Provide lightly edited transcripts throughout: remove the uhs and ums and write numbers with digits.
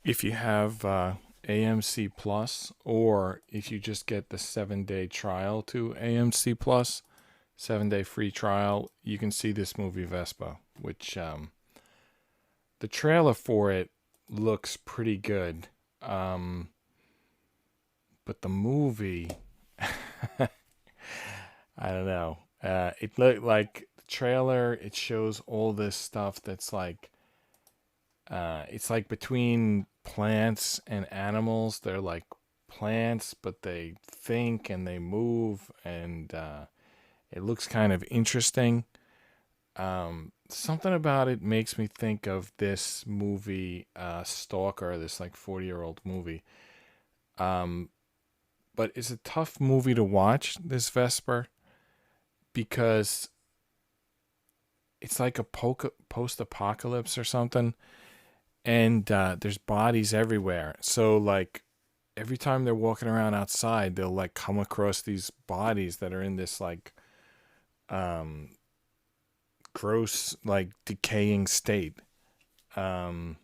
If you have AMC Plus, or if you just get the 7-day trial to AMC Plus, 7-day free trial, you can see this movie Vespa, which the trailer for it looks pretty good. But the movie, I don't know. It looked like the trailer. It shows all this stuff that's like, it's like between plants and animals. They're like plants, but they think and they move, and it looks kind of interesting. Something about it makes me think of this movie, Stalker, this like 40-year-old movie. Um, but it's a tough movie to watch, this Vesper, because it's like a post-apocalypse or something, and there's bodies everywhere. So like every time they're walking around outside, they'll like come across these bodies that are in this like um, gross, like decaying state. Um,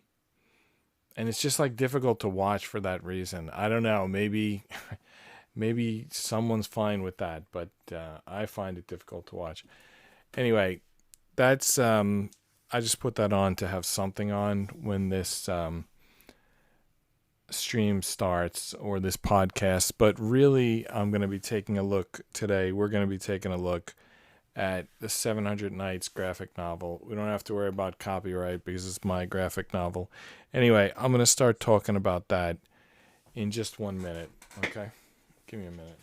and it's just like difficult to watch for that reason. I don't know. Maybe maybe someone's fine with that, but I find it difficult to watch. Anyway, that's I just put that on to have something on when this stream starts or this podcast. But really, I'm going to be taking a look today. We're going to be taking a look at the 700 Nights graphic novel. We don't have to worry about copyright because it's my graphic novel. Anyway, I'm going to start talking about that in just 1 minute. Okay? Give me a minute.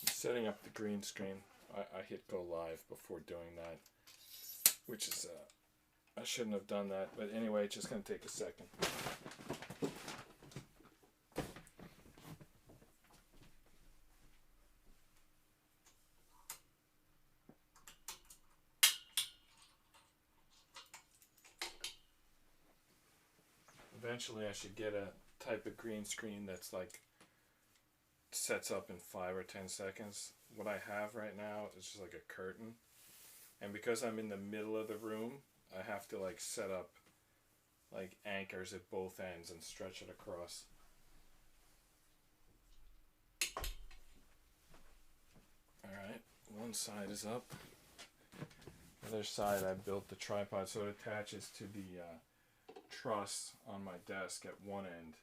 Setting up the green screen. I hit go live before doing that, which is I shouldn't have done that, but anyway, it's just going to take a second. Eventually I should get a type of green screen that's like sets up in 5 or 10 seconds. What I have right now is just like a curtain, and because I'm in the middle of the room, I have to like set up like anchors at both ends and stretch it across. Alright, one side is up. The other side I built the tripod so it attaches to the truss on my desk at one end.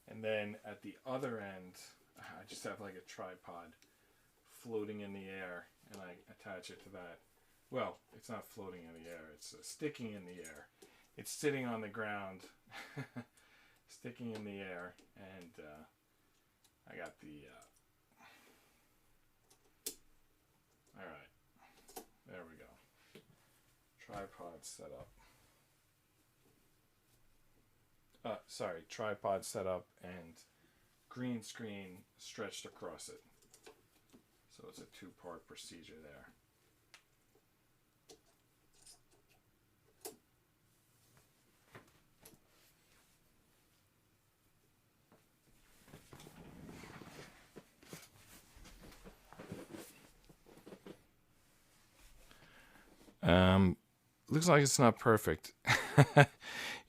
And then at the other end, I just have like a tripod floating in the air, and I attach it to that. Well, it's not floating in the air, it's sticking in the air. It's sitting on the ground, sticking in the air, and I got the. Alright, there we go. Tripod set up. Tripod set up and green screen stretched across it. So it's a two-part procedure there. Looks like it's not perfect.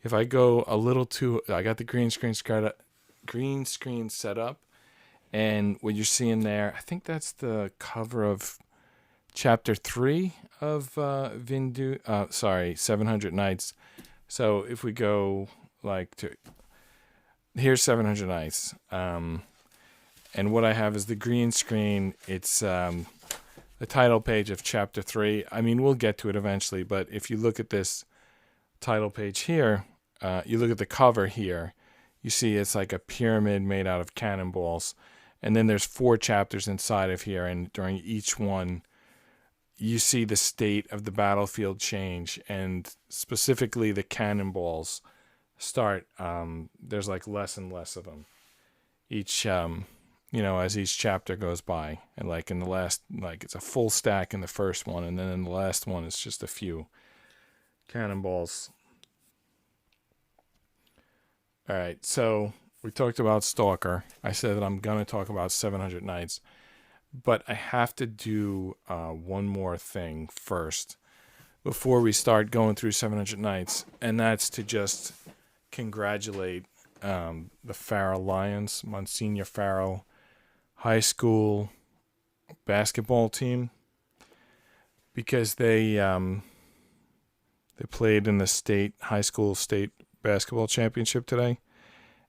If I go a little too, I got the green screen set up, and what you're seeing there, I think that's the cover of chapter 3 of 700 Nights. So if we go like to, here's 700 Nights, and what I have is the green screen. It's the title page of chapter 3. I mean, we'll get to it eventually, but if you look at this title page here, you look at the cover here, you see it's like a pyramid made out of cannonballs, and then there's 4 chapters inside of here, and during each one you see the state of the battlefield change, and specifically the cannonballs start, there's like less and less of them each as each chapter goes by. And like in the last, like it's a full stack in the first one, and then in the last one it's just a few cannonballs. All right, so we talked about Stalker. I said that I'm going to talk about 700 Nights, but I have to do one more thing first before we start going through 700 Nights, and that's to just congratulate the Farrell Lions, Monsignor Farrell High School basketball team, because they played in the high school state basketball championship today,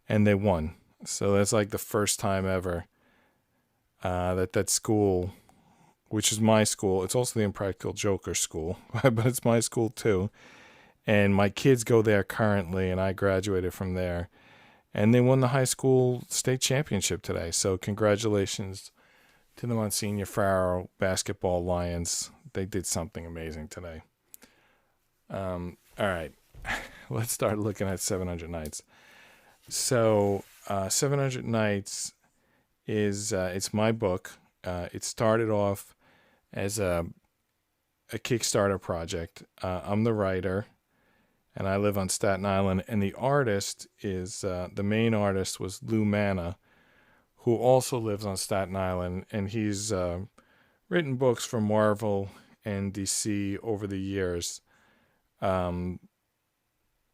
and they won. So that's like the first time ever that school, which is my school, it's also the Impractical Joker school, but it's my school too. And my kids go there currently, and I graduated from there. And they won the high school state championship today. So congratulations to the Monsignor Farrell basketball Lions. They did something amazing today. All right, let's start looking at 700 Nights. So 700 Nights is it's my book. It started off as a Kickstarter project. I'm the writer, and I live on Staten Island. And the artist is the main artist was Manna, who also lives on Staten Island, and he's written books for Marvel and DC over the years.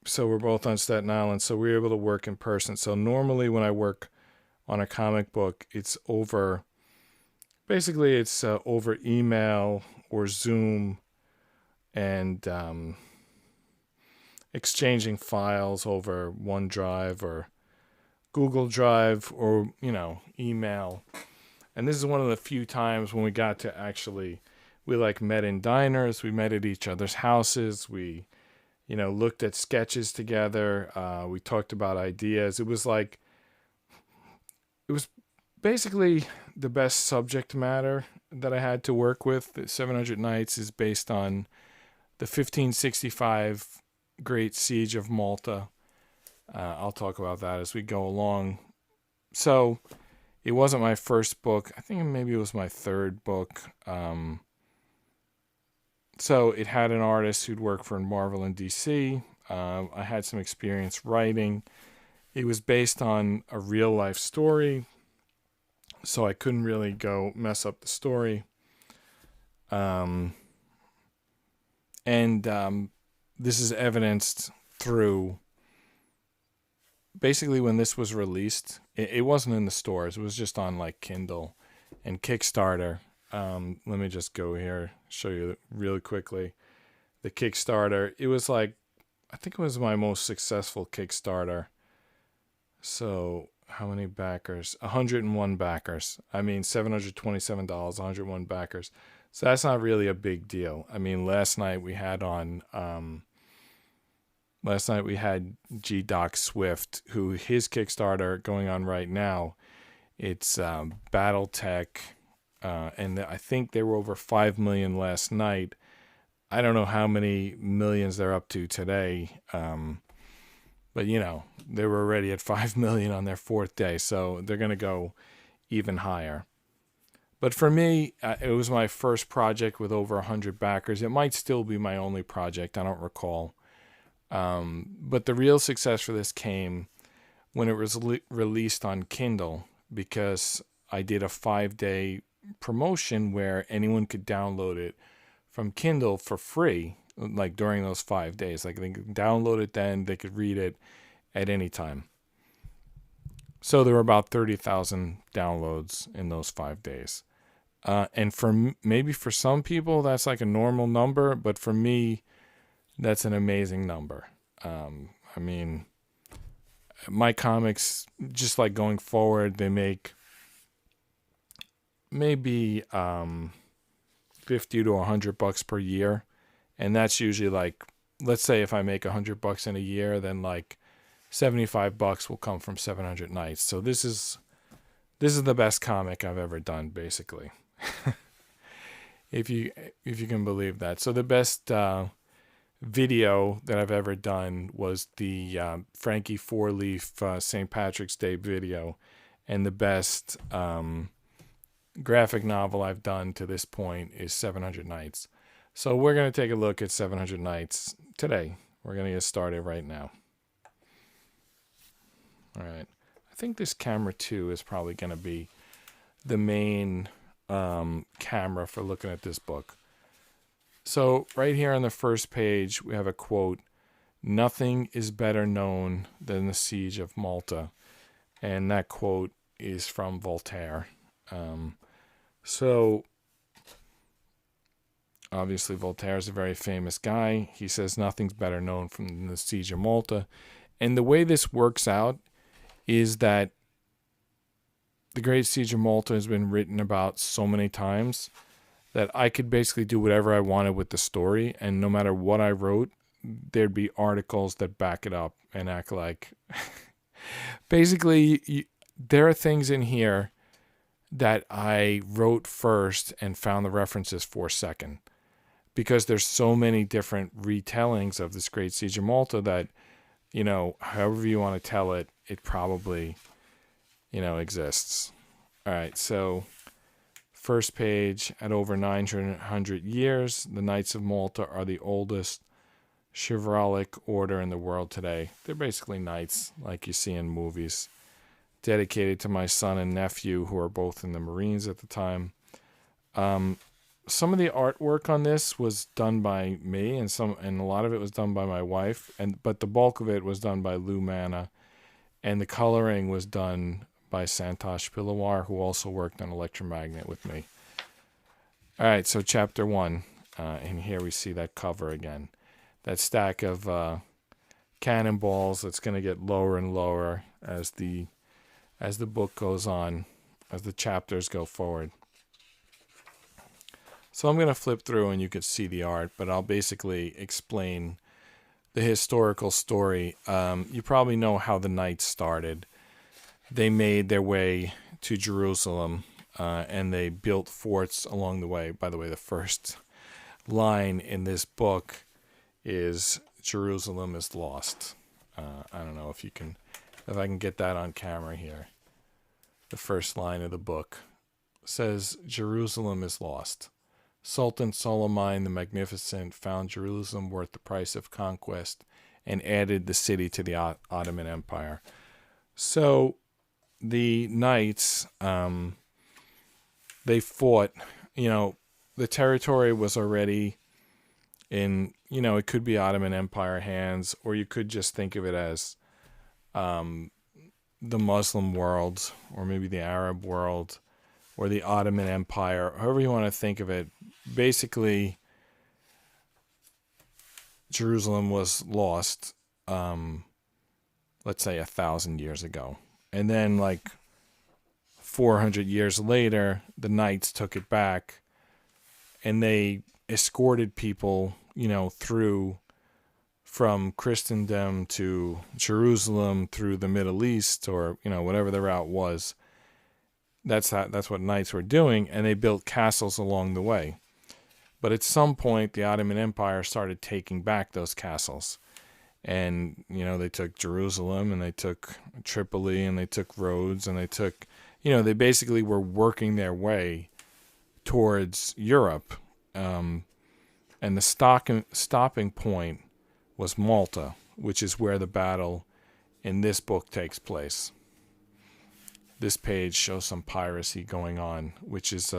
So we're both on Staten Island, so we were able to work in person. So normally when I work on a comic book, it's over email or Zoom, and exchanging files over OneDrive or Google Drive or, email. And this is one of the few times when we got to actually, we met in diners, we met at each other's houses, we, looked at sketches together, we talked about ideas. It was basically the best subject matter that I had to work with. The 700 Nights is based on the 1565 Great Siege of Malta. I'll talk about that as we go along. So it wasn't my first book. I think maybe it was my third book. So it had an artist who'd worked for Marvel and DC. I had some experience writing. It was based on a real life story, so I couldn't really go mess up the story. This is evidenced through basically when this was released. It wasn't in the stores. It was just on Kindle and Kickstarter. Let me just go here, show you really quickly. The Kickstarter, it was I think it was my most successful Kickstarter. So how many backers? 101 backers. I mean, $727, 101 backers. So that's not really a big deal. I mean, last night we had G-Doc Swift, who his Kickstarter going on right now. It's BattleTech, and I think they were over 5 million last night. I don't know how many millions they're up to today, but they were already at 5 million on their fourth day, so they're going to go even higher. But for me, it was my first project with over 100 backers. It might still be my only project. I don't recall. But the real success for this came when it was released on Kindle, because I did a 5-day promotion where anyone could download it from Kindle for free, during those 5 days. They could download it then, they could read it at any time. So there were about 30,000 downloads in those 5 days. And maybe for some people, that's a normal number, but for me, that's an amazing number. I mean, my comics, just going forward, they make maybe $50 to $100 per year. And that's usually let's say if I make $100 in a year, then $75 will come from 700 Nights. So this is the best comic I've ever done, basically. if you can believe that. So the best video that I've ever done was the Frankie Four-Leaf St. Patrick's Day video, And the best graphic novel I've done to this point is 700 Nights. So we're going to take a look at 700 Nights today. We're going to get started right now. All right. I think this camera 2 is probably going to be the main camera for looking at this book. So right here on the first page, we have a quote, "Nothing is better known than the Siege of Malta." And that quote is from Voltaire. So obviously Voltaire is a very famous guy. He says nothing's better known from the Siege of Malta. And the way this works out is that the Great Siege of Malta has been written about so many times that I could basically do whatever I wanted with the story, and no matter what I wrote, there'd be articles that back it up and act like... Basically, there are things in here that I wrote first and found the references for second, because there's so many different retellings of this Great Siege of Malta that, however you want to tell it, it probably, exists. All right, so first page, at over 900 years, the Knights of Malta are the oldest chivalric order in the world today. They're basically knights like you see in movies. Dedicated to my son and nephew, who are both in the Marines at the time. Some of the artwork on this was done by me, and a lot of it was done by my wife, but the bulk of it was done by Manna, and the coloring was done by Santosh Pilawar, who also worked on Electromagnet with me. All right, so chapter 1, and here we see that cover again. That stack of cannonballs that's going to get lower and lower as the book goes on, as the chapters go forward. So I'm going to flip through and you can see the art, but I'll basically explain the historical story. You probably know how the Knights started. They made their way to Jerusalem, and they built forts along the way. By the way, the first line in this book is "Jerusalem is lost." I don't know if I can get that on camera here. The first line of the book says, "Jerusalem is lost. Sultan Suleiman the Magnificent found Jerusalem worth the price of conquest and added the city to the Ottoman Empire." So the knights, they fought, the territory was already in, it could be Ottoman Empire hands, or you could just think of it as the Muslim world, or maybe the Arab world, or the Ottoman Empire, however you want to think of it. Basically, Jerusalem was lost, let's say 1,000 years ago. And then 400 years later, the knights took it back, and they escorted people, through from Christendom to Jerusalem, through the Middle East, or, whatever the route was. That's what knights were doing, and they built castles along the way. But at some point, the Ottoman Empire started taking back those castles. And, they took Jerusalem, and they took Tripoli, and they took Rhodes, and they took, they basically were working their way towards Europe. And the stopping point was Malta, which is where the battle in this book takes place. This page shows some piracy going on, which is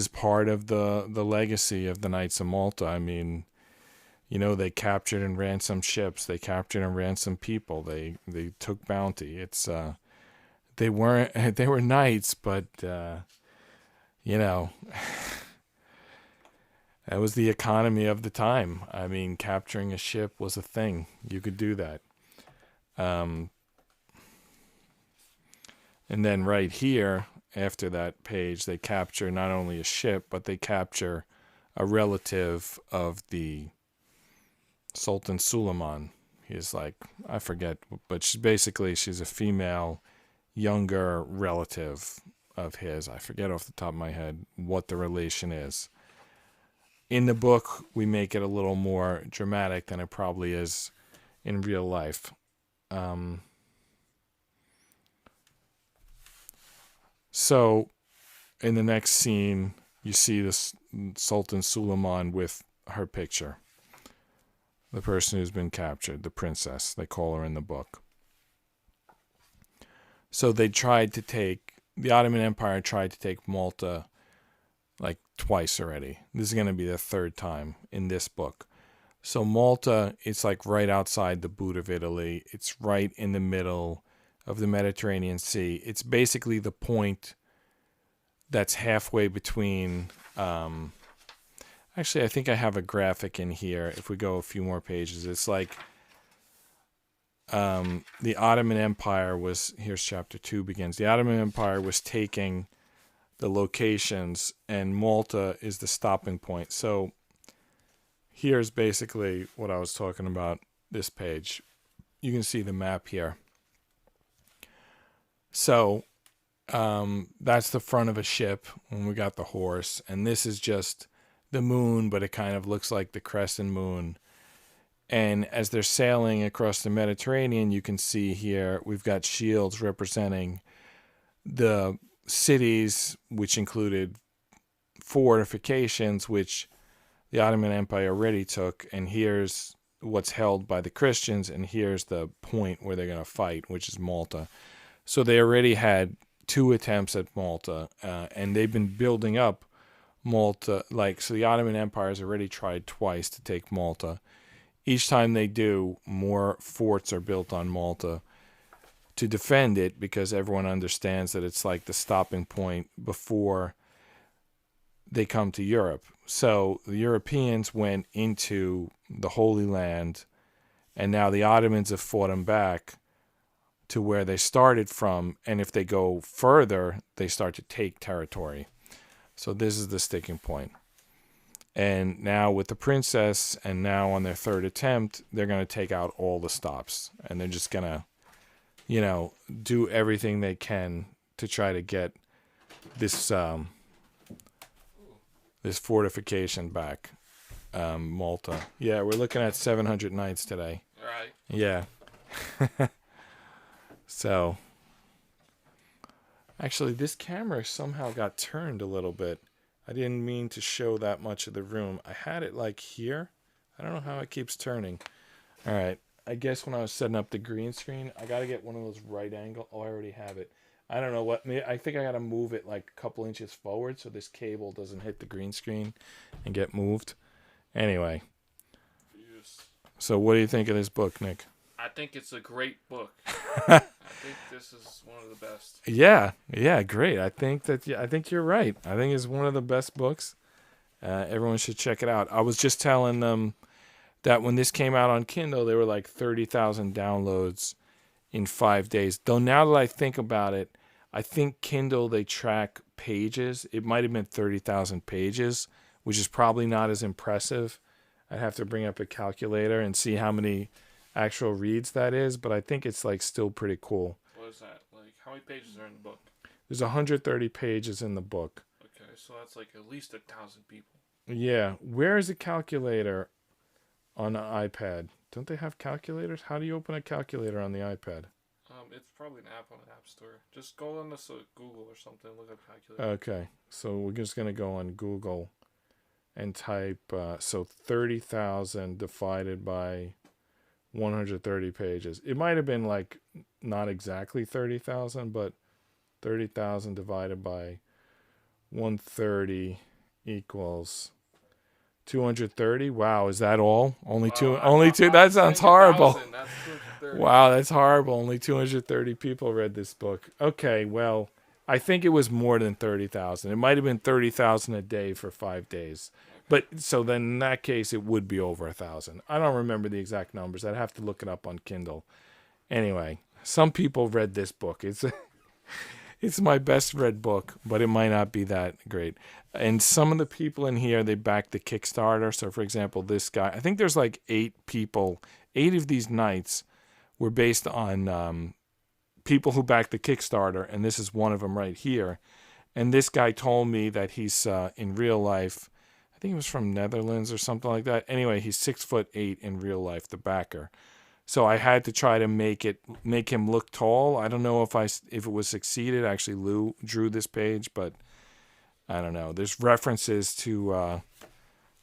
part of the legacy of the Knights of Malta. I mean, they captured and ransomed ships. They captured and ransomed people. They took bounty. It's they were knights, but that was the economy of the time. I mean, capturing a ship was a thing. You could do that. And then right here, after that page, they capture not only a ship, but they capture a relative of the Sultan Suleiman. He's I forget, but she's a female, younger relative of his. I forget off the top of my head what the relation is. In the book, we make it a little more dramatic than it probably is in real life. So in the next scene, you see this Sultan Suleiman with her picture. The person who's been captured, the princess, they call her in the book. So the Ottoman Empire tried to take Malta like twice already. This is going to be the third time in this book. So Malta, it's like right outside the boot of Italy. It's right in the middle of the Mediterranean Sea. It's basically the point that's halfway between... actually, I think I have a graphic in here. If we go a few more pages, it's like the Ottoman Empire was... Here's chapter 2 begins. The Ottoman Empire was taking the locations, and Malta is the stopping point. So here's basically what I was talking about, this page. You can see the map here. So that's the front of a ship when we got the horse, and this is just the moon, but it kind of looks like the crescent moon. And as they're sailing across the Mediterranean, you can see here we've got shields representing the cities, which included fortifications, which the Ottoman Empire already took. And here's what's held by the Christians, and here's the point where they're going to fight, which is Malta. So they already had 2 attempts at Malta, and they've been building up Malta. So the Ottoman Empire has already tried twice to take Malta. Each time they do, more forts are built on Malta to defend it, because everyone understands that it's like the stopping point before they come to Europe. So the Europeans went into the Holy Land, and now the Ottomans have fought them back to where they started from, and if they go further, they start to take territory. So this is the sticking point. And now with the princess, and now on their third attempt, they're going to take out all the stops. And they're just going to, do everything they can to try to get this this fortification back. Malta. Yeah, we're looking at 700 knights today. Right. Yeah. So, actually, this camera somehow got turned a little bit. I didn't mean to show that much of the room. I had it like here. I don't know how it keeps turning. All right. I guess when I was setting up the green screen, I got to get one of those right angle. Oh, I already have it. I don't know what. I think I got to move it like a couple inches forward so this cable doesn't hit the green screen and get moved. Anyway. Yes. So what do you think of this book, Nick? I think it's a great book. I think this is one of the best. Yeah, great. I think you're right. I think it's one of the best books. Everyone should check it out. I was just telling them that when this came out on Kindle, there were like 30,000 downloads in 5 days. Though now that I think about it, I think Kindle, they track pages. It might have been 30,000 pages, which is probably not as impressive. I'd have to bring up a calculator and see how many actual reads that is, but I think it's like still pretty cool. What is that? Like, how many pages are in the book? There's 130 pages in the book. Okay, so that's like at least 1,000 people. Yeah. Where is a calculator on an iPad? Don't they have calculators? How do you open a calculator on the iPad? It's probably an app on the App Store. Just go on this Google or something, look up calculator. Okay. So we're just going to go on Google and type, 30,000 divided by 130 pages. It might have been like not exactly 30,000, but 30,000 divided by 130 equals 230. Wow, is that all? Only two. That sounds horrible. That's 230. Wow, that's horrible. Only 230 people read this book. Okay, well, I think it was more than 30,000. It might have been 30,000 a day for 5 days. But so then in that case, it would be over 1,000. I don't remember the exact numbers. I'd have to look it up on Kindle. Anyway, some people read this book. It's my best read book, but it might not be that great. And some of the people in here, they backed the Kickstarter. So, for example, this guy, I think there's like 8 people. 8 of these knights were based on people who backed the Kickstarter, and this is one of them right here. And this guy told me that he's in real life, I think he was from Netherlands or something like that. Anyway, he's 6'8" in real life, the backer. So I had to try to make him look tall. I don't know if it was succeeded. Actually, Lou drew this page, but I don't know. There's references to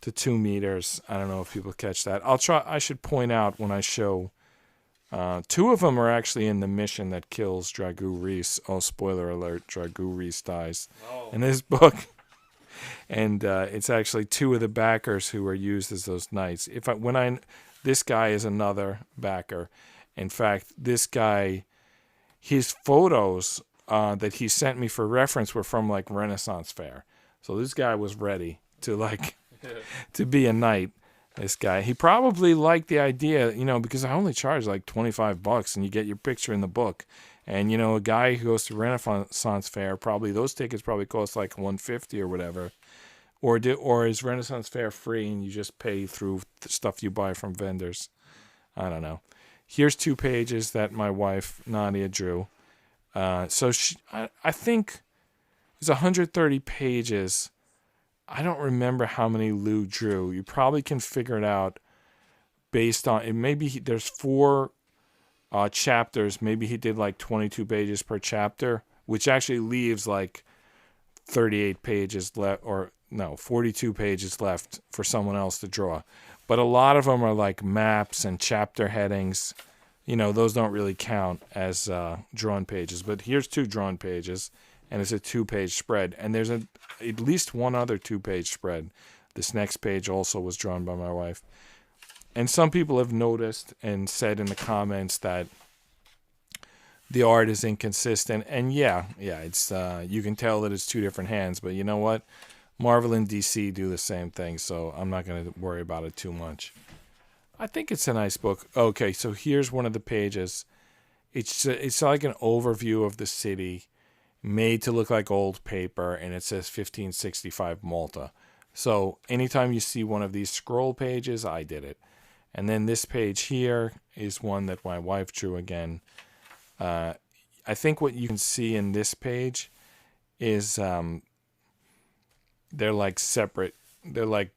2 meters. I don't know if people catch that. I should point out when I show. 2 of them are actually in the mission that kills Dragu Reese. Oh, spoiler alert! Dragu Reese dies in this book, and it's actually 2 of the backers who are used as those knights. This guy is another backer. In fact, this guy, his photos that he sent me for reference were from like Renaissance Fair. So this guy was ready to to be a knight. This guy, he probably liked the idea, because I only charge like $25 and you get your picture in the book. And, a guy who goes to Renaissance Fair, probably those tickets probably cost like $150 or whatever. Or is Renaissance Fair free and you just pay through the stuff you buy from vendors? I don't know. Here's 2 pages that my wife, Nadia, drew. I think it's 130 pages. I don't remember how many Lou drew. You probably can figure it out based on it. Maybe there's 4 chapters. Maybe he did like 22 pages per chapter, which actually leaves like 38 pages left, or no, 42 pages left for someone else to draw. But a lot of them are like maps and chapter headings. Those don't really count as drawn pages. But here's 2 drawn pages. And it's a 2-page spread. And there's at least one other 2-page spread. This next page also was drawn by my wife. And some people have noticed and said in the comments that the art is inconsistent. And yeah, it's you can tell that it's 2 different hands. But you know what? Marvel and DC do the same thing, so I'm not going to worry about it too much. I think it's a nice book. Okay, so here's one of the pages. It's like an overview of the city, made to look like old paper, and it says 1565 Malta. So anytime you see one of these scroll pages, I did it. And then this page here is one that my wife drew again. I think what you can see in this page is they're like separate. They're like,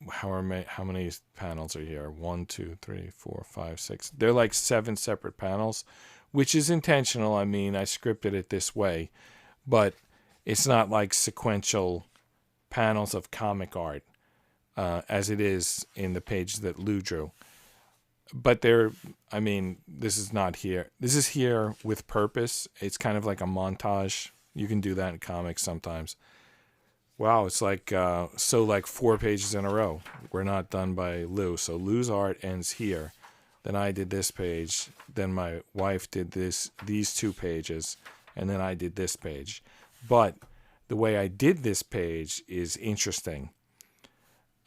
how many panels are here? 1, 2, 3, 4, 5, 6. They're like 7 separate panels, which is intentional. I mean, I scripted it this way, but it's not like sequential panels of comic art as it is in the page that Lou drew. But this is not here. This is here with purpose. It's kind of like a montage. You can do that in comics sometimes. Wow, it's like 4 pages in a row. We're not done by Lou. So Lou's art ends here. Then I did this page. Then my wife did these 2 pages. And then I did this page. But the way I did this page is interesting.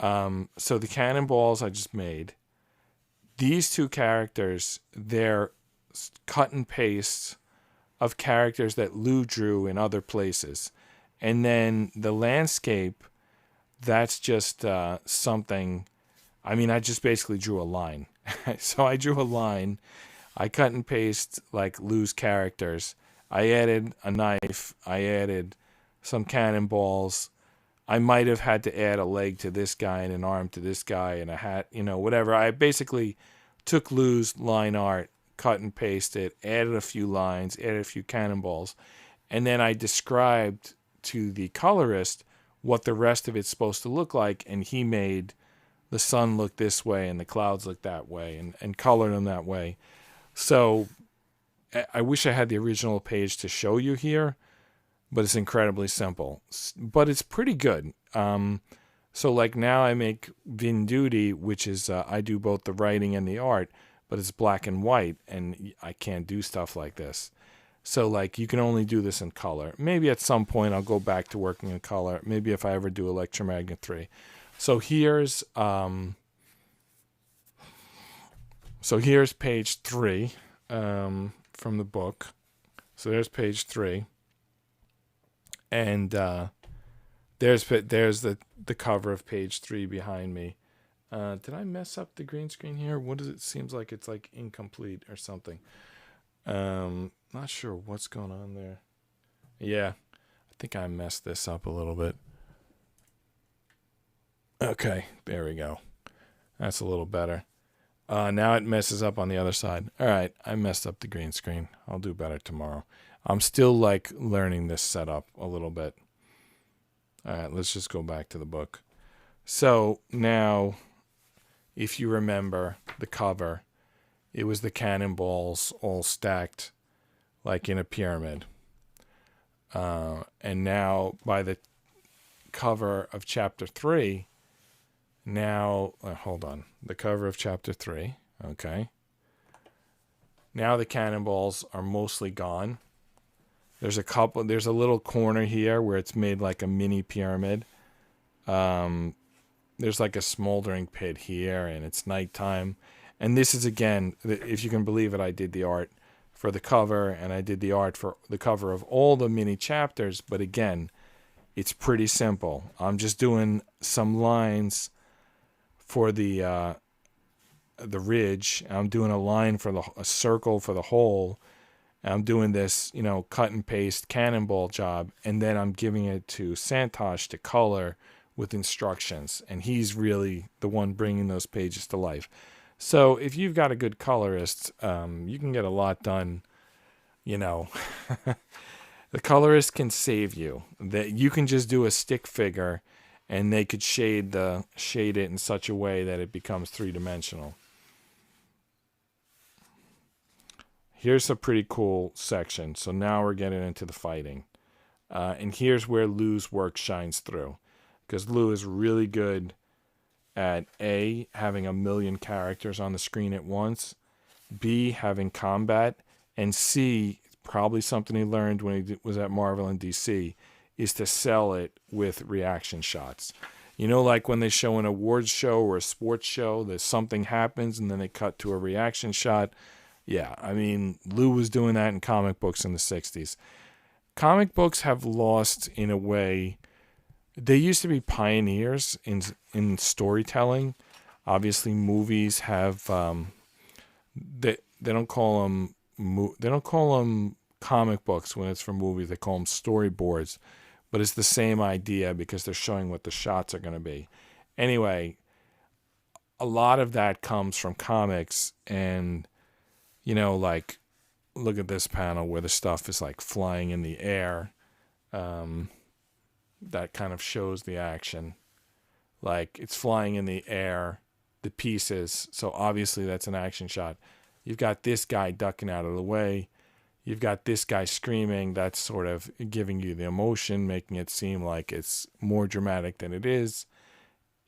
So the cannonballs I just made. These 2 characters, they're cut and paste of characters that Lou drew in other places. And then the landscape, that's just something. I just basically drew a line. So I drew a line. I cut and paste like Lou's characters. I added a knife. I added some cannonballs. I might have had to add a leg to this guy and an arm to this guy and a hat, whatever. I basically took Lou's line art, cut and pasted, added a few lines, added a few cannonballs, and then I described to the colorist what the rest of it's supposed to look like, and he made the sun look this way and the clouds look that way and colored them that way. So I wish I had the original page to show you here, but it's incredibly simple. But it's pretty good. So like now I make Vinduti, which is I do both the writing and the art, but it's black and white, and I can't do stuff like this. So like you can only do this in color. Maybe at some point I'll go back to working in color. Maybe if I ever do Electromagnet 3. So here's page 3 from the book. So there's page 3. And there's the cover of page 3 behind me. Did I mess up the green screen here? What does it seems like? It's like incomplete or something. Not sure what's going on there. Yeah, I think I messed this up a little bit. Okay, there we go. That's a little better. Now it messes up on the other side. All right, I messed up the green screen. I'll do better tomorrow. I'm still like learning this setup a little bit. All right, let's just go back to the book. So now, if you remember the cover, it was the cannonballs all stacked like in a pyramid. And now by the cover of chapter 3, now, hold on, the cover of chapter 3, okay. Now the cannonballs are mostly gone. There's a little corner here where it's made like a mini pyramid. There's like a smoldering pit here, and it's nighttime. And this is, again, if you can believe it, I did the art for the cover, and I did the art for the cover of all the mini chapters. But again, it's pretty simple. I'm just doing some lines for the ridge. I'm doing a line for a circle for the hole. I'm doing this, cut and paste cannonball job, and then I'm giving it to Santosh to color with instructions, and he's really the one bringing those pages to life. So if you've got a good colorist, you can get a lot done. The colorist can save you. That you can just do a stick figure, and they could shade it in such a way that it becomes three-dimensional. Here's a pretty cool section. So now we're getting into the fighting. And here's where Lou's work shines through. Because Lou is really good at A, having a million characters on the screen at once, B, having combat, and C, probably something he learned when he was at Marvel and DC, is to sell it with reaction shots. Like when they show an awards show or a sports show, that something happens and then they cut to a reaction shot. Yeah, I mean, Lou was doing that in comic books in the 60s. Comic books have lost, in a way, they used to be pioneers in storytelling. Obviously, movies have they don't call them comic books when it's for movies. They call them storyboards, but it's the same idea because they're showing what the shots are going to be. Anyway, a lot of that comes from comics, and like, look at this panel where the stuff is like flying in the air. That kind of shows the action. Like, it's flying in the air, the pieces. So obviously that's an action shot. You've got this guy ducking out of the way. You've got this guy screaming. That's sort of giving you the emotion, making it seem like it's more dramatic than it is.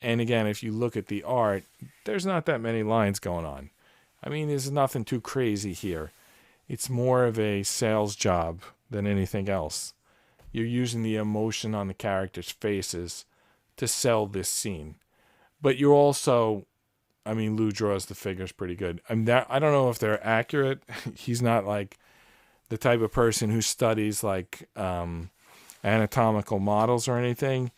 And again, if you look at the art, there's not that many lines going on. I mean, there's nothing too crazy here. It's more of a sales job than anything else. You're using the emotion on the characters' faces to sell this scene. But you're also, I mean, Lou draws the figures pretty good. I don't know if they're accurate. He's not like the type of person who studies like anatomical models or anything.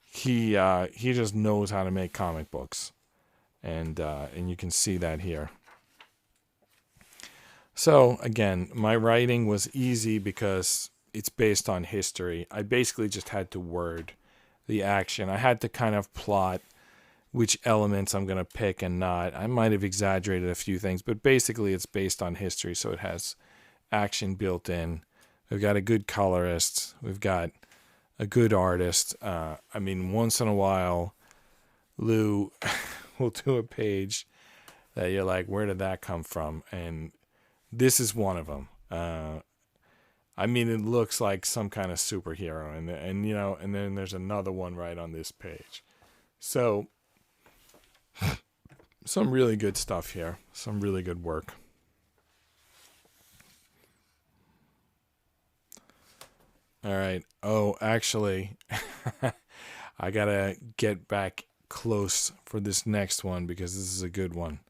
He just knows how to make comic books. And you can see that here. So again, my writing was easy because it's based on history. I basically just had to word the action. I had to kind of plot which elements I'm going to pick and not. I might have exaggerated a few things, but basically it's based on history, so it has action built in. We've got a good colorist. We've got a good artist. I mean, once in a while, Lou will do a page that you're like, where did that come from? And this is one of them. I mean, it looks like some kind of superhero, and then there's another one right on this page. So, some really good stuff here. Some really good work. All right. Oh, actually, I gotta get back close for this next one because this is a good one.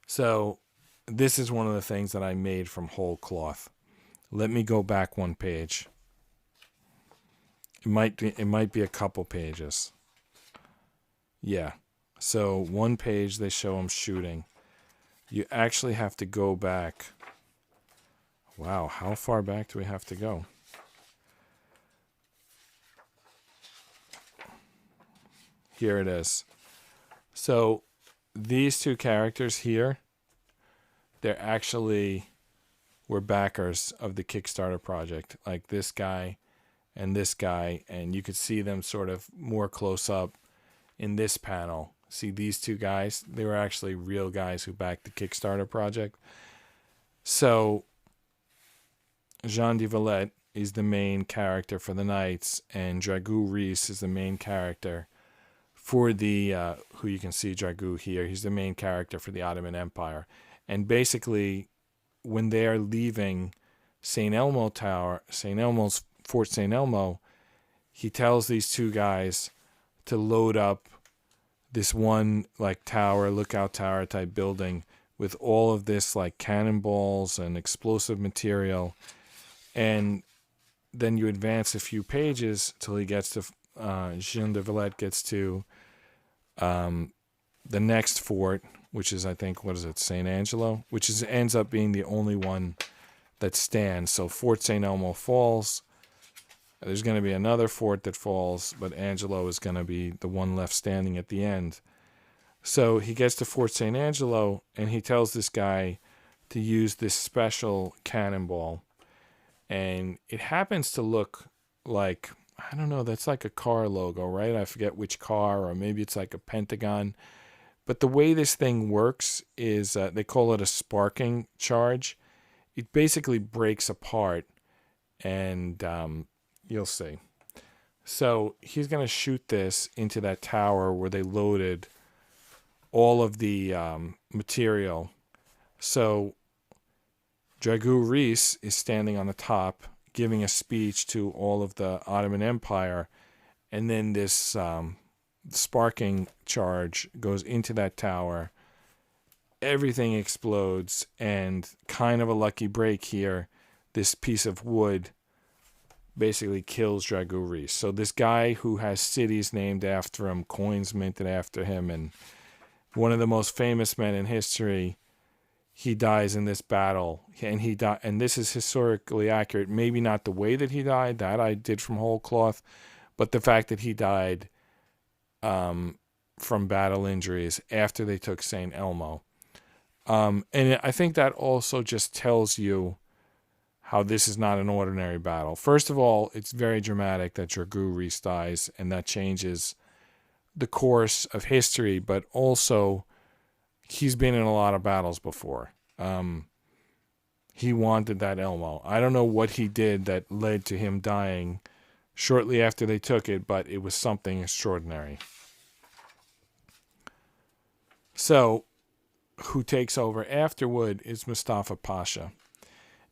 So, this is one of the things that I made from whole cloth. Let me go back one page. It might be a couple pages. Yeah. So one page they show him shooting. You actually have to go back. Wow, how far back do we have to go? Here it is. So these two characters here, they're actually were backers of the Kickstarter project, like this guy, and you could see them sort of more close up in this panel. See these two guys? They were actually real guys who backed the Kickstarter project. So Jean de Valette is the main character for the Knights, and Dragoo Reese is the main character for the, who you can see Dragoo here. He's the main character for the Ottoman Empire. And basically, when they are leaving St. Elmo Tower, St. Elmo's Fort St. Elmo, he tells these two guys to load up this one like tower, lookout tower type building with all of this like cannonballs and explosive material. And then you advance a few pages till he gets to, Jean de Valette gets to the next fort, which is, I think, what is it, St. Angelo, which is ends up being the only one that stands. So Fort St. Elmo falls. There's going to be another fort that falls, but Angelo is going to be the one left standing at the end. So he gets to Fort St. Angelo, and he tells this guy to use this special cannonball. And it happens to look like, I don't know, that's like a car logo, right? I forget which car, or maybe it's like a pentagon. But the way this thing works is they call it a sparking charge. It basically breaks apart, and you'll see. So he's going to shoot this into that tower where they loaded all of the material. So Dragoo Reese is standing on the top giving a speech to all of the Ottoman Empire, and then this sparking charge goes into that tower. Everything explodes, and kind of a lucky break here, this piece of wood basically kills Dragoo Reese. So this guy who has cities named after him, coins minted after him, and one of the most famous men in history, he dies in this battle. And this is historically accurate. Maybe not the way that he died, that I did from whole cloth, but the fact that he died from battle injuries after they took St. Elmo. And I think that also just tells you how this is not an ordinary battle. First of all, it's very dramatic that Dragoo Reese dies, and that changes the course of history, but also he's been in a lot of battles before. He wanted that Elmo. I don't know what he did that led to him dying shortly after they took it, but it was something extraordinary. So, who takes over afterward is Mustafa Pasha.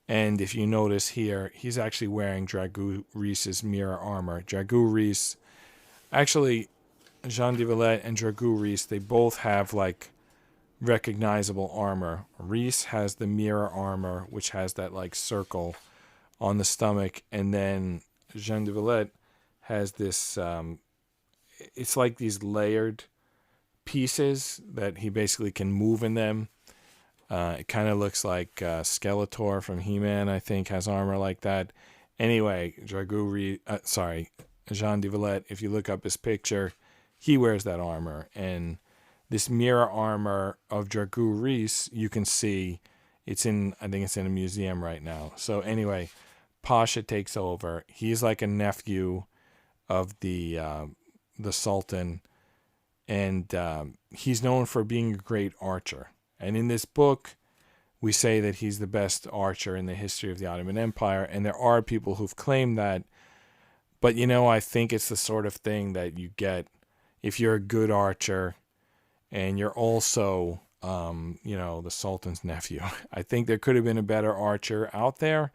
And if you notice here, he's actually wearing Dragoo Reese's mirror armor. Dragoo Reese, actually, Jean de Valette and Dragoo Reese, they both have like recognizable armor. Reese has the mirror armor, which has that like circle on the stomach, and then Jean de Valette has this, it's like these layered pieces that he basically can move in them. It kind of looks like Skeletor from He-Man, I think, has armor like that. Anyway, Jean de Valette, if you look up his picture, he wears that armor. And this mirror armor of Dragoo Reese, you can see, I think it's in a museum right now. So anyway, Pasha takes over. He's like a nephew of the Sultan, and he's known for being a great archer. And in this book, we say that he's the best archer in the history of the Ottoman Empire, and there are people who've claimed that. But, I think it's the sort of thing that you get if you're a good archer and you're also, the Sultan's nephew. I think there could have been a better archer out there,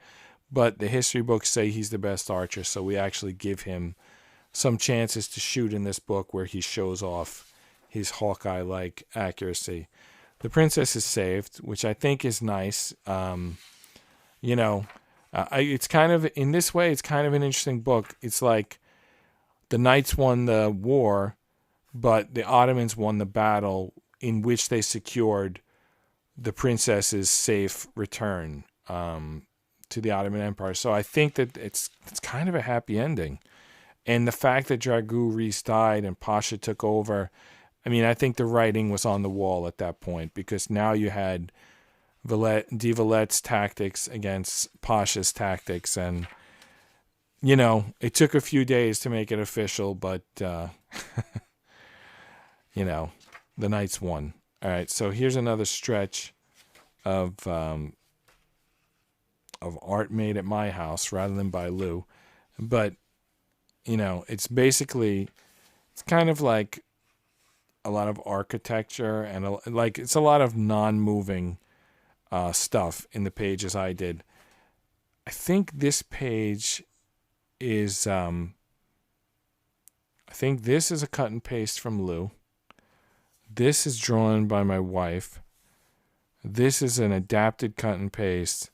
but the history books say he's the best archer, so we actually give him some chances to shoot in this book where he shows off his Hawkeye-like accuracy. The princess is saved, which I think is nice. It's kind of, in this way, it's kind of an interesting book. It's like the Knights won the war, but the Ottomans won the battle in which they secured the princess's safe return to the Ottoman Empire. So I think that it's kind of a happy ending. And the fact that Dragoo Reese died and Pasha took over, I mean, I think the writing was on the wall at that point, because now you had De Villette's tactics against Pasha's tactics, and it took a few days to make it official, but the Knights won. All right, so here's another stretch of art made at my house rather than by Lou, but it's basically, it's kind of like a lot of architecture, and it's a lot of non-moving stuff in the pages I did. I think this page is I think this is a cut and paste from Lou. This is drawn by my wife. This is an adapted cut and paste.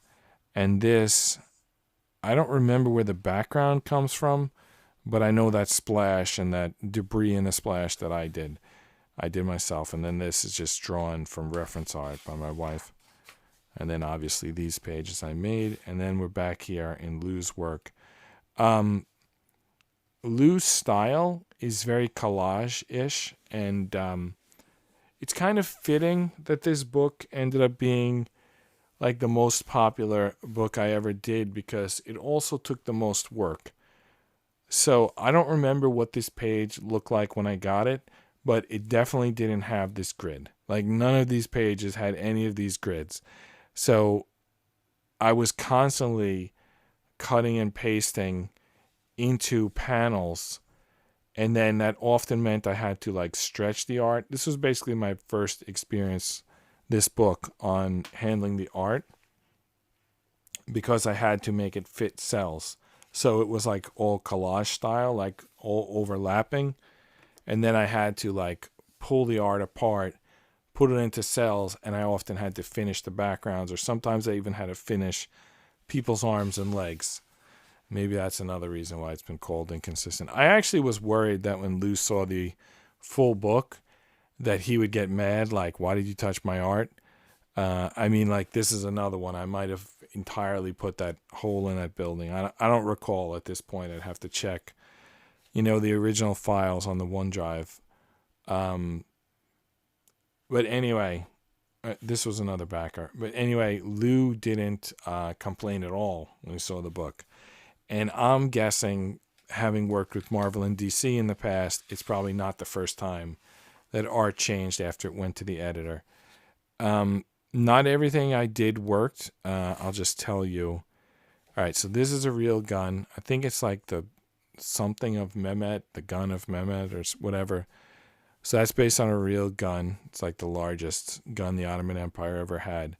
And this, I don't remember where the background comes from, but I know that splash and that debris in the splash that I did myself. And then this is just drawn from reference art by my wife. And then obviously these pages I made. And then we're back here in Lou's work. Lou's style is very collage-ish, and it's kind of fitting that this book ended up being like the most popular book I ever did, because it also took the most work. So I don't remember what this page looked like when I got it, but it definitely didn't have this grid. Like, none of these pages had any of these grids. So I was constantly cutting and pasting into panels, and then that often meant I had to like stretch the art. This was basically my first experience, this book, on handling the art, because I had to make it fit cells. So it was like all collage style, like all overlapping, and then I had to like pull the art apart, put it into cells, and I often had to finish the backgrounds, or sometimes I even had to finish people's arms and legs. Maybe that's another reason why it's been called inconsistent. I actually was worried that when Lou saw the full book, that he would get mad, like, why did you touch my art? I mean, like, this is another one. I might have entirely put that hole in that building. I don't recall at this point. I'd have to check, the original files on the OneDrive. But anyway, this was another backer. But anyway, Lou didn't complain at all when he saw the book. And I'm guessing, having worked with Marvel and DC in the past, it's probably not the first time that art changed after it went to the editor. Not everything I did worked. I'll just tell you. All right, so this is a real gun. I think it's like the something of Mehmet, the gun of Mehmet, or whatever. So that's based on a real gun. It's like the largest gun the Ottoman Empire ever had.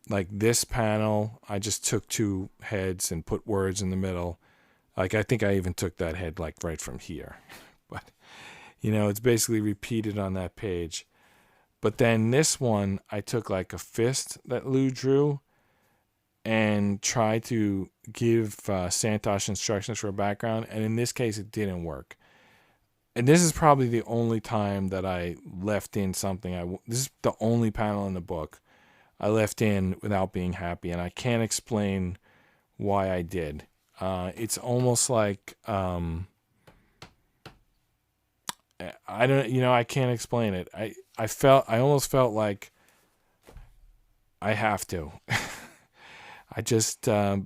Like this panel, I just took two heads and put words in the middle. Like, I think I even took that head like right from here. But, it's basically repeated on that page. But then this one, I took like a fist that Lou drew and tried to give Santosh instructions for a background. And in this case, it didn't work. And this is probably the only time that I left in something. This is the only panel in the book I left in without being happy, and I can't explain why I did. It's almost like I don't, I can't explain it. I almost felt like I have to. I just I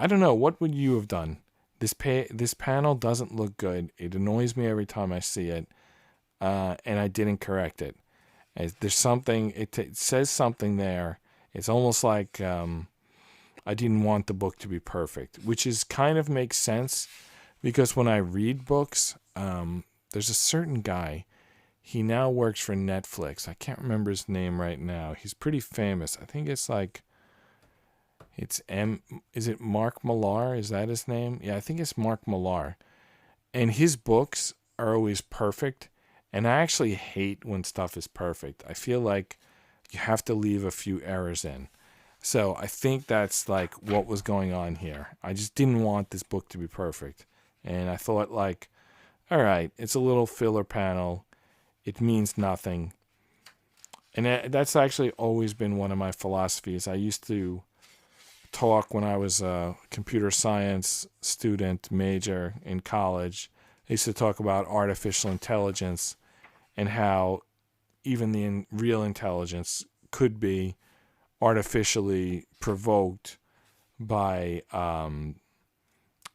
don't know. What would you have done? This panel doesn't look good. It annoys me every time I see it, and I didn't correct it. There's something, it says something there. It's almost like I didn't want the book to be perfect, which is kind of makes sense, because when I read books, there's a certain guy. He now works for Netflix. I can't remember his name right now. He's pretty famous. I think it's like, is it Mark Millar? Is that his name? Yeah, I think it's Mark Millar. And his books are always perfect. And I actually hate when stuff is perfect. I feel like you have to leave a few errors in. So I think that's like what was going on here. I just didn't want this book to be perfect. And I thought, like, all right, it's a little filler panel. It means nothing. And that's actually always been one of my philosophies. I used to talk when I was a computer science student major in college. They used to talk about artificial intelligence and how even the real intelligence could be artificially provoked by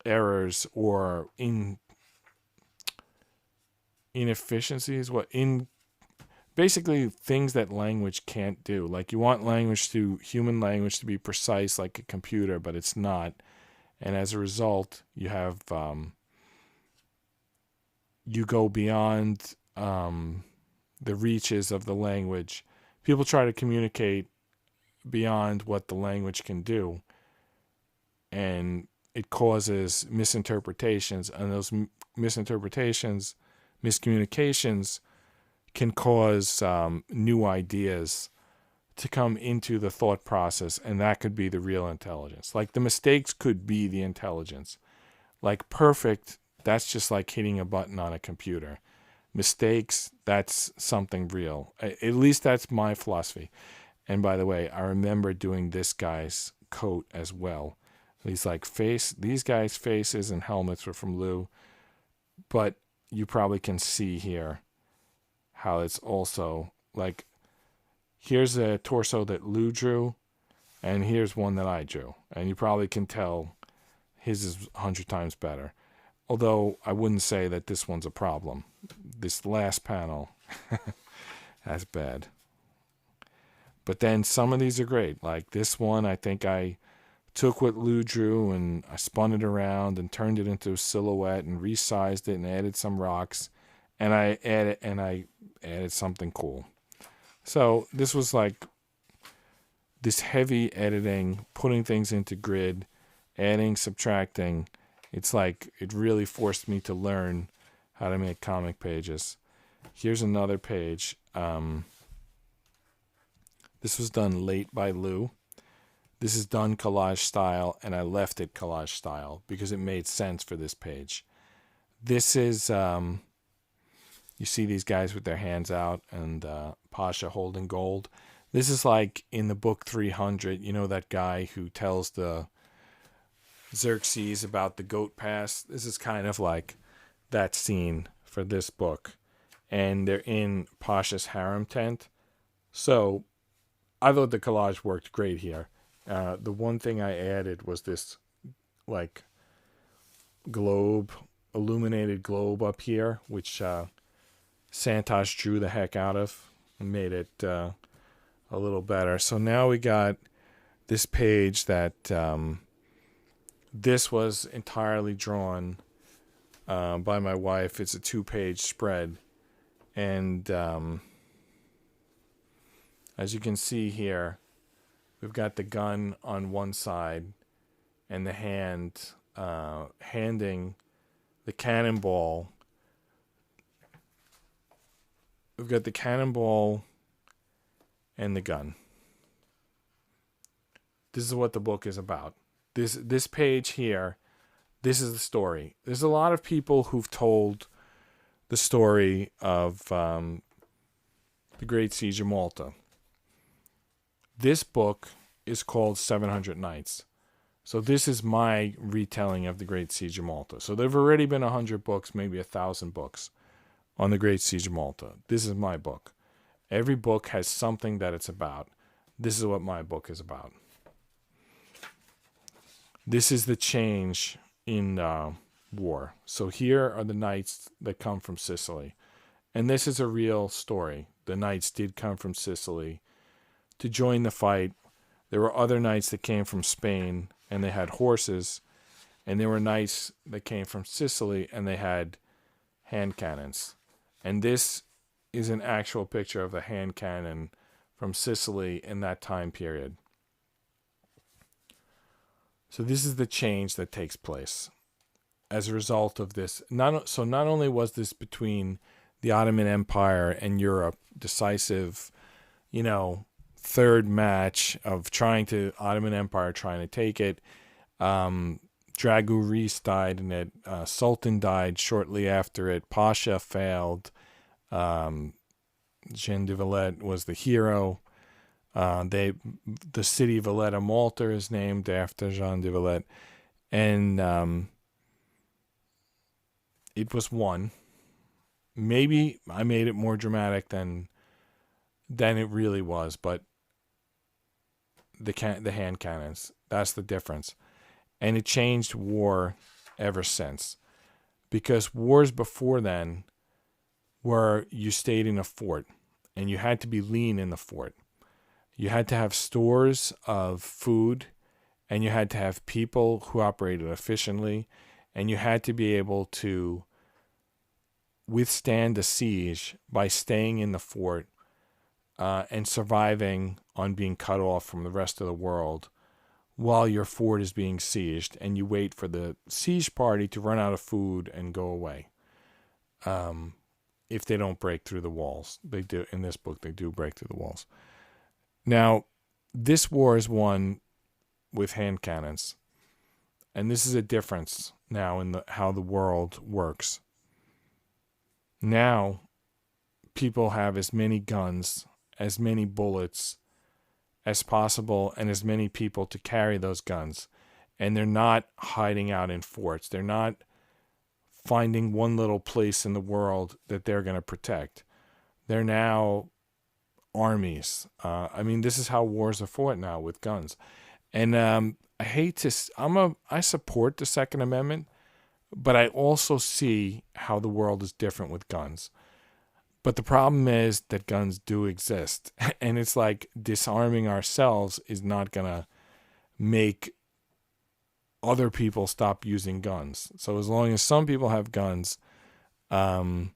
errors or inefficiencies. Basically things that language can't do. Like you want human language to be precise like a computer, but it's not. And as a result, you have you go beyond the reaches of the language. People try to communicate beyond what the language can do, and it causes misinterpretations, and those miscommunications can cause new ideas to come into the thought process, and that could be the real intelligence. Like the mistakes could be the intelligence. Like perfect, that's just like hitting a button on a computer. Mistakes, that's something real. At least that's my philosophy. And by the way, I remember doing this guy's coat as well. These guys' faces and helmets were from Lou, but you probably can see here how it's also like, here's a torso that Lou drew, and here's one that I drew. And you probably can tell his is 100 times better. Although I wouldn't say that this one's a problem. This last panel, that's bad. But then some of these are great. Like this one, I think I took what Lou drew and I spun it around and turned it into a silhouette and resized it and added some rocks. And I added something cool. So this was like this heavy editing, putting things into grid, adding, subtracting. It's like it really forced me to learn how to make comic pages. Here's another page. This was done late by Lou. This is done collage style, and I left it collage style because it made sense for this page. This is, you see these guys with their hands out and Pasha holding gold. This is like in the book 300, you know, that guy who tells the Xerxes about the goat pass. This is kind of like that scene for this book. And they're in Pasha's harem tent. So I thought the collage worked great here. The one thing I added was this like globe, illuminated globe up here, which Santosh drew the heck out of and made it a little better. So now we got this page that this was entirely drawn by my wife. It's a 2-page spread. And as you can see here, we've got the gun on one side and the hand handing the cannonball. We've got the cannonball and the gun. This is what the book is about. This page here, this is the story. There's a lot of people who've told the story of the Great Siege of Malta. This book is called 700 Nights. So this is my retelling of the Great Siege of Malta. So there have already been 100 books, maybe 1,000 books on the Great Siege of Malta. This is my book. Every book has something that it's about. This is what my book is about. This is the change in war. So here are the knights that come from Sicily. And this is a real story. The knights did come from Sicily to join the fight. There were other knights that came from Spain and they had horses. And there were knights that came from Sicily and they had hand cannons. And this is an actual picture of a hand cannon from Sicily in that time period. So this is the change that takes place as a result of this. Not only was this between the Ottoman Empire and Europe, decisive, third match of Ottoman Empire trying to take it. Dragu Reis died in it. Sultan died shortly after it. Pasha failed. Jean de Valette was the hero. The city of Valletta, Malta, is named after Jean de Valette, and it was one. Maybe I made it more dramatic than it really was, but the hand cannons, that's the difference. And it changed war ever since. Because wars before then were you stayed in a fort and you had to be lean in the fort. You had to have stores of food and you had to have people who operated efficiently and you had to be able to withstand a siege by staying in the fort and surviving on being cut off from the rest of the world while your fort is being sieged, and you wait for the siege party to run out of food and go away. If they don't break through the walls. They do. In this book, they do break through the walls. Now, this war is won with hand cannons. And this is a difference now in how the world works. Now, people have as many guns, as many bullets as possible, and as many people to carry those guns. And they're not hiding out in forts. They're not finding one little place in the world that they're going to protect. They're now armies. This is how wars are fought now with guns. And I support the Second Amendment, but I also see how the world is different with guns. But the problem is that guns do exist. And it's like disarming ourselves is not going to make other people stop using guns. So as long as some people have guns, you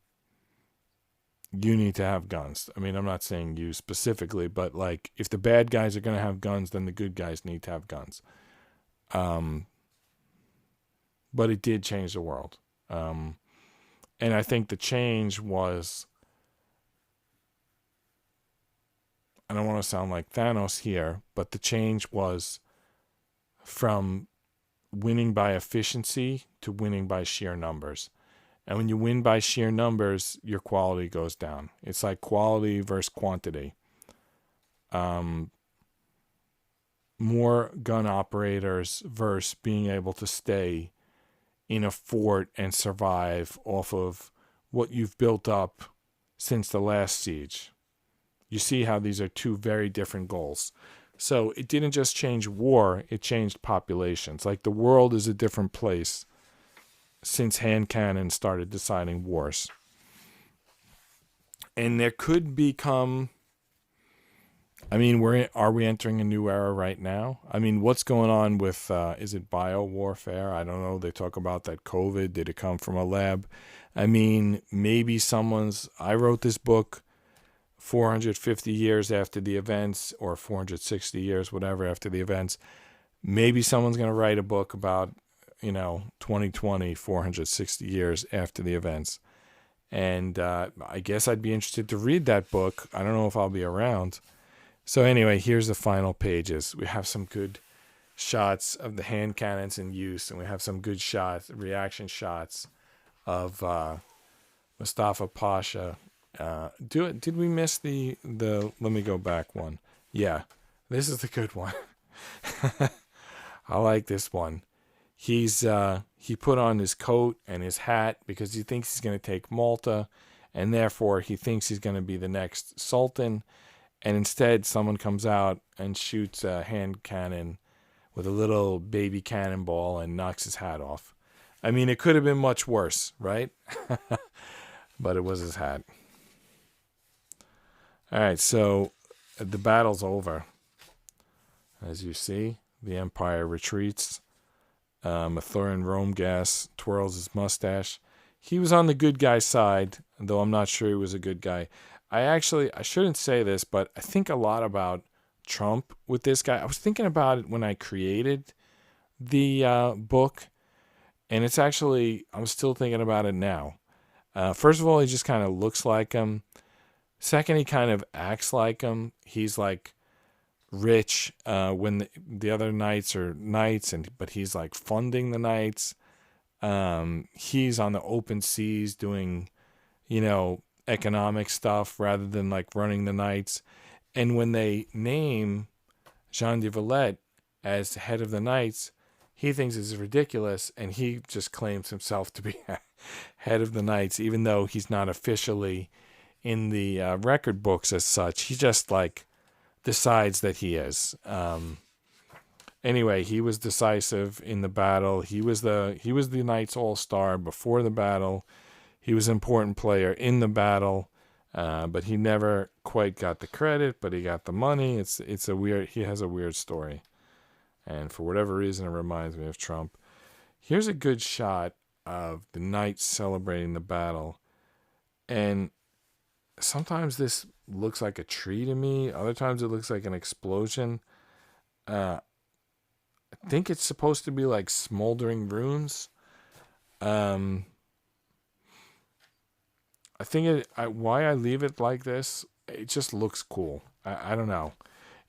need to have guns. I mean, I'm not saying you specifically, but like if the bad guys are going to have guns, then the good guys need to have guns. But it did change the world. And I think the change was, I don't want to sound like Thanos here, but the change was from winning by efficiency to winning by sheer numbers. And when you win by sheer numbers, your quality goes down. It's like quality versus quantity. More gun operators versus being able to stay in a fort and survive off of what you've built up since the last siege. You see how these are two very different goals. So it didn't just change war, it changed populations. Like the world is a different place since hand cannons started deciding wars. And there could become, are we entering a new era right now? I mean, what's going on with, is it bio-warfare? I don't know. They talk about that COVID. Did it come from a lab? I mean, maybe I wrote this book 450 years after the events, or 460 years, whatever, after the events. Maybe someone's going to write a book about, 2020, 460 years after the events. And I guess I'd be interested to read that book. I don't know if I'll be around. So anyway, here's the final pages. We have some good shots of the hand cannons in use, and we have some good reaction shots of Mustafa Pasha. Did we miss the let me go back one? Yeah, this is the good one. I like this one. He put on his coat and his hat because he thinks he's going to take Malta, and therefore he thinks he's going to be the next sultan. And instead, someone comes out and shoots a hand cannon with a little baby cannonball and knocks his hat off. I mean, it could have been much worse, right? But it was his hat. All right, so the battle's over. As you see, the Empire retreats. Mathurin Romegas twirls his mustache. He was on the good guy side, though I'm not sure he was a good guy. I shouldn't say this, but I think a lot about Trump with this guy. I was thinking about it when I created the book, and it's actually, I'm still thinking about it now. First of all, he just kind of looks like him. Second, he kind of acts like him. He's like rich when the other knights are knights, but he's like funding the knights. He's on the open seas doing, economic stuff rather than like running the knights. And when they name Jean de Valette as head of the knights, he thinks it's ridiculous, and he just claims himself to be head of the Knights, even though he's not officially in the record books as such. He just like decides that he is. Anyway, he was decisive in the battle. He was the Knights All-Star before the battle. He was an important player in the battle, but he never quite got the credit. But he got the money. It's a weird. He has a weird story, and for whatever reason, it reminds me of Trump. Here's a good shot of the Knights celebrating the battle, and sometimes this looks like a tree to me. Other times it looks like an explosion. I think it's supposed to be like smoldering ruins. I think why I leave it like this, it just looks cool. I don't know.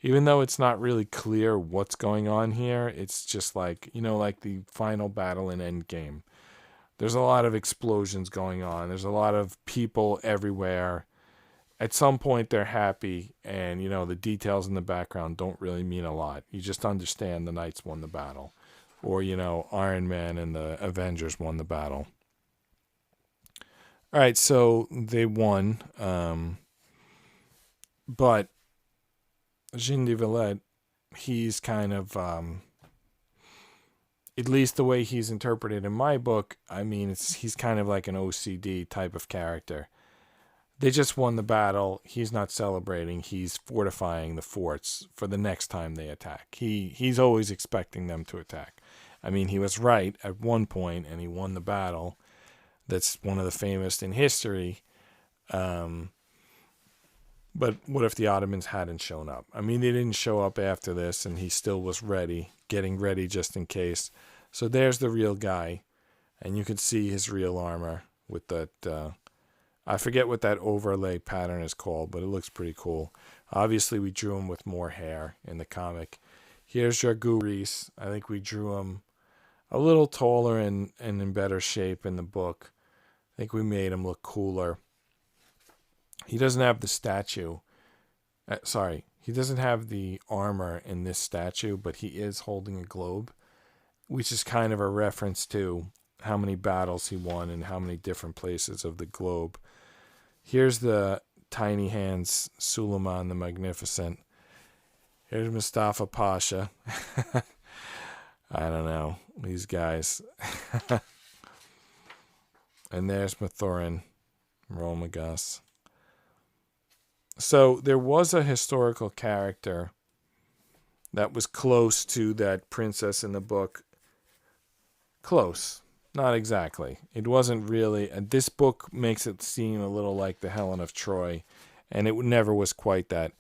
Even though it's not really clear what's going on here, it's just like, like the final battle in Endgame. There's a lot of explosions going on. There's a lot of people everywhere. At some point, they're happy, and, the details in the background don't really mean a lot. You just understand the Knights won the battle. Or, Iron Man and the Avengers won the battle. All right, so they won. But Jean de Villette, he's kind of, at least the way he's interpreted in my book, I mean, he's kind of like an OCD type of character. They just won the battle. He's not celebrating. He's fortifying the forts for the next time they attack. He's always expecting them to attack. I mean, he was right at one point, and he won the battle. That's one of the famous in history. But what if the Ottomans hadn't shown up? I mean, they didn't show up after this, and he still was ready, getting ready just in case. So there's the real guy, and you can see his real armor with that... I forget what that overlay pattern is called, but it looks pretty cool. Obviously, we drew him with more hair in the comic. Here's JRYE. I think we drew him a little taller and in better shape in the book. I think we made him look cooler. He doesn't have the statue. He doesn't have the armor in this statue, but he is holding a globe, which is kind of a reference to how many battles he won and how many different places of the globe. Here's the Tiny Hands Suleiman the Magnificent. Here's Mustafa Pasha. I don't know, these guys. And there's Mathurin Romagus. So there was a historical character that was close to that princess in the book. Close. Not exactly. It wasn't really. This book makes it seem a little like the Helen of Troy, and it never was quite that.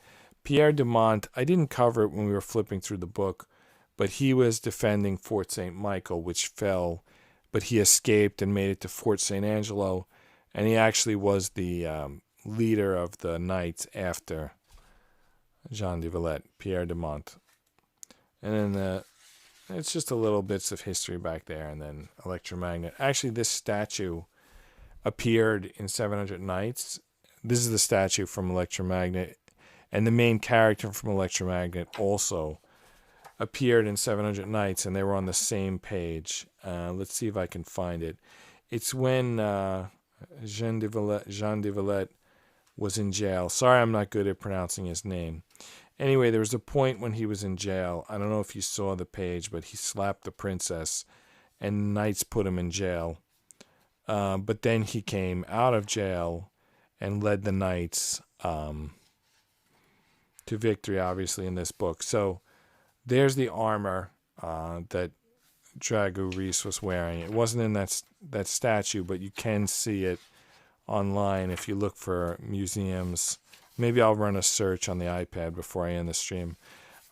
Pierre de Monte, I didn't cover it when we were flipping through the book, but he was defending Fort St. Michael, which fell, but he escaped and made it to Fort St. Angelo, and he actually was the leader of the Knights after Jean de Villette, Pierre de Monte. And then it's just a little bits of history back there, and then Electromagnet. Actually, this statue appeared in 700 Nights. This is the statue from Electromagnet, and the main character from Electromagnet also appeared in 700 Nights, and they were on the same page. Let's see if I can find it. It's when Jean de Villette was in jail. Sorry, I'm not good at pronouncing his name. Anyway, there was a point when he was in jail. I don't know if you saw the page, but he slapped the princess, and Knights put him in jail. But then he came out of jail and led the Knights to victory, obviously, in this book. So there's the armor that JRYE was wearing. It wasn't in that statue, but you can see it online if you look for museums. Maybe I'll run a search on the iPad before I end the stream.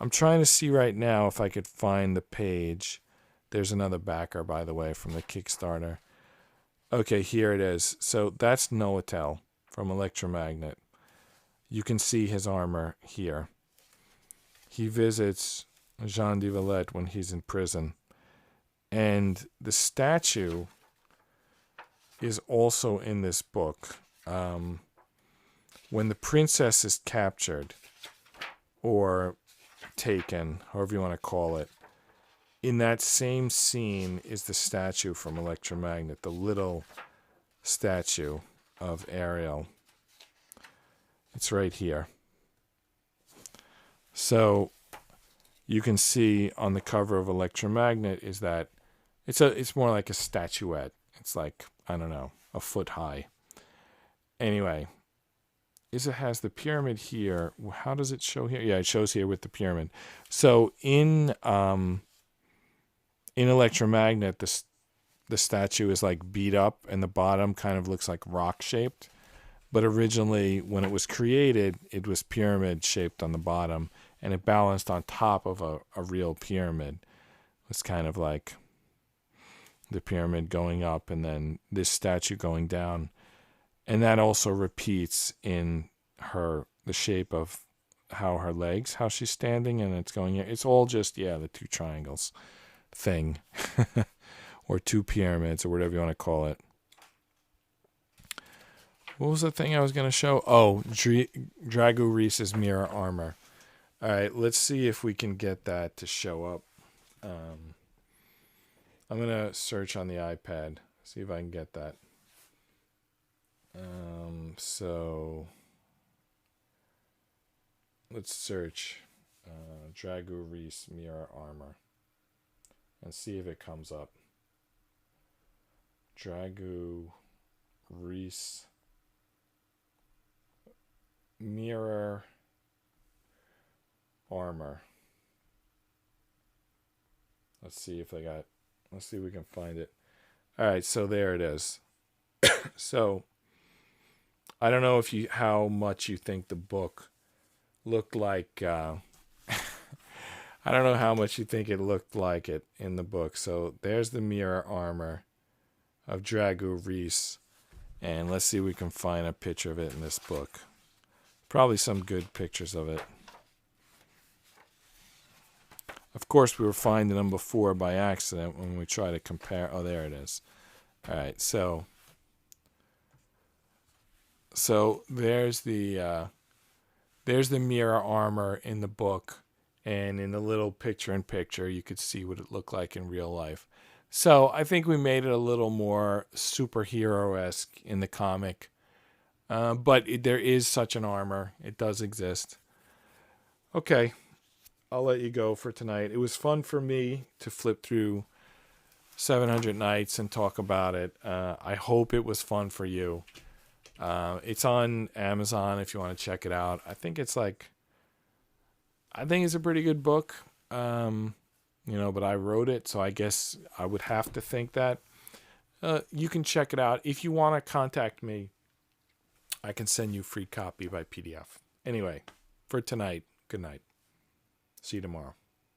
I'm trying to see right now if I could find the page. There's another backer, by the way, from the Kickstarter. Okay, here it is. So that's Noatel from Electromagnet. You can see his armor here. He visits Jean de Villette when he's in prison. And the statue is also in this book. When the princess is captured or taken, however you want to call it, in that same scene is the statue from Electromagnet, the little statue of Ariel. It's right here. So you can see on the cover of Electromagnet is that it's more like a statuette. It's like, I don't know, a foot high. Anyway, it has the pyramid here. How does it show here? Yeah, it shows here with the pyramid. So in Electromagnet, the statue is like beat up and the bottom kind of looks like rock shaped. But originally, when it was created, it was pyramid shaped on the bottom, and it balanced on top of a real pyramid. It's kind of like the pyramid going up and then this statue going down. And that also repeats in the shape of how her legs, how she's standing, and it's going. It's all just, the two triangles thing, or two pyramids, or whatever you want to call it. What was the thing I was going to show? Oh, JRYE's mirror armor. All right, let's see if we can get that to show up. I'm going to search on the iPad, see if I can get that. So let's search JRYE's mirror armor and see if it comes up. JRYE mirror armor. Let's see if we can find it. All right, so there it is. So I don't know how much you think the book looked like. I don't know how much you think it looked like it in the book. So there's the mirror armor of JRYE, and let's see if we can find a picture of it in this book. Probably some good pictures of it. Of course, we were finding them before by accident when we try to compare. Oh, there it is. All right, so there's the mirror armor in the book, and in the little picture-in-picture, you could see what it looked like in real life. So I think we made it a little more superhero-esque in the comic. But there is such an armor. It does exist. Okay, I'll let you go for tonight. It was fun for me to flip through 700 Nights and talk about it. I hope it was fun for you. It's on Amazon if you want to check it out. I think it's a pretty good book. But I wrote it, so I guess I would have to think that. You can check it out. If you want to contact me, I can send you a free copy by PDF. Anyway, for tonight, good night. See you tomorrow.